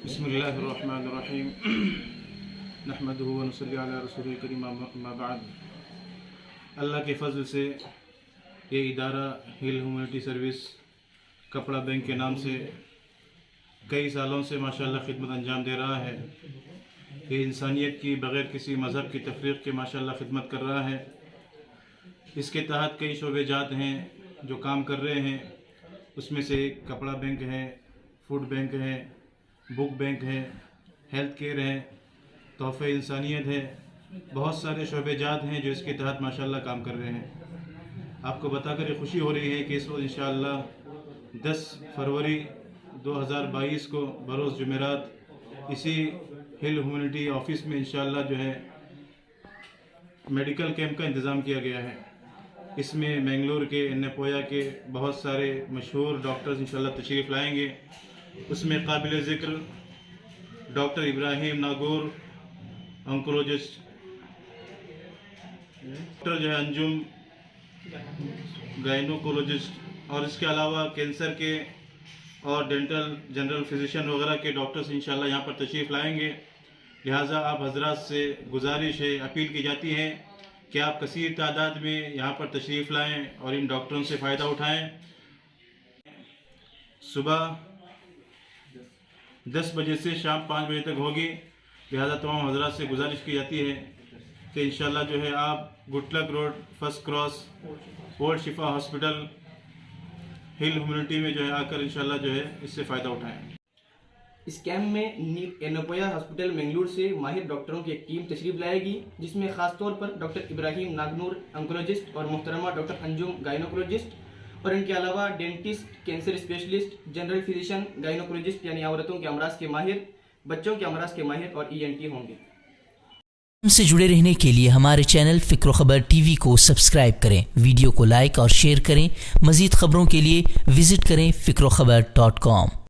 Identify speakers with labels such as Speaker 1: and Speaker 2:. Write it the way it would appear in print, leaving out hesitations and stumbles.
Speaker 1: बिस्मिल्लाहिर्रहमानिर्रहीम नहमदुहु व नसल्ली अला रसूलिल करीम अम्मा बाद। अल्लाह के फजल से ये इदारा हिल ह्यूमैनिटी सर्विस कपड़ा बैंक के नाम से कई सालों से माशाल्लाह खिदमत अंजाम दे रहा है। ये इंसानियत की बग़ैर किसी मज़हब की तफरीक़ के माशाल्लाह खिदमत कर रहा है। इसके तहत कई शोबेजात हैं जो काम कर रहे हैं, उसमें से कपड़ा बैंक है, फूड बैंक है, बुक बैंक है, हेल्थ केयर है, तोहफ़े इंसानियत है। बहुत सारे शोबेजात हैं जो इसके तहत माशाल्लाह काम कर रहे हैं। आपको बताकर ये खुशी हो रही है कि इस रोज़ इंशाअल्लाह 10 फरवरी 2022 को बरोज़ जुमेरात इसी हिल ह्यूमैनिटी ऑफिस में इंशाअल्लाह जो है मेडिकल कैंप का इंतज़ाम किया गया है। इसमें बेंगलुरु के, एन्नेपोया के बहुत सारे मशहूर डॉक्टर्स इंशाअल्लाह तशरीफ़ लाएंगे। उसमें काबिल ज़िक्र doctor Ibrahim Nagaur oncologist, doctor जो है अंजुम गायनोकोलॉजिस्ट, और इसके अलावा कैंसर के और डेंटल जनरल फिजिशियन वगैरह के डॉक्टर्स इंशाअल्लाह यहाँ पर तशरीफ़ लाएंगे। लिहाजा आप हजरात से गुजारिश है, अपील की जाती है कि आप कसीर तादाद में यहाँ पर तशरीफ़ लाएँ और इन डॉक्टरों से फ़ायदा उठाएँ। सुबह 10 बजे से शाम 5 बजे तक होगी। लिहाजा तमाम हजरात से गुजारिश की जाती है कि इंशाअल्लाह जो है आप गुटलक रोड फर्स्ट क्रॉस ओल्ड शिफा हॉस्पिटल हिल ह्यूमैनिटी में जो है आकर इंशाअल्लाह जो है इससे फ़ायदा उठाएँ।
Speaker 2: इस कैंप में एन्नेपोया हॉस्पिटल बेंगलुरु से माहिर डॉक्टरों की एक टीम तशरीफ लाएगी, जिसमें ख़ास तौर पर डॉक्टर इब्राहिम नागनूर ऑन्कोलॉजिस्ट और मोहतरमा डॉक्टर अंजुम गायनोकोलॉजिस्ट और इनके अलावा dentist, cancer specialist, general physician, gynaecologist यानी औरतों के अमराज के माहिर, बच्चों के अमराज के माहिर और ENT होंगे।
Speaker 3: हमसे जुड़े रहने के लिए हमारे चैनल फ़िक्र ख़बर TV को सब्सक्राइब करें, वीडियो को लाइक और शेयर करें। मज़ीद ख़बरों के लिए विज़िट करें फ़िक्रखबर.com।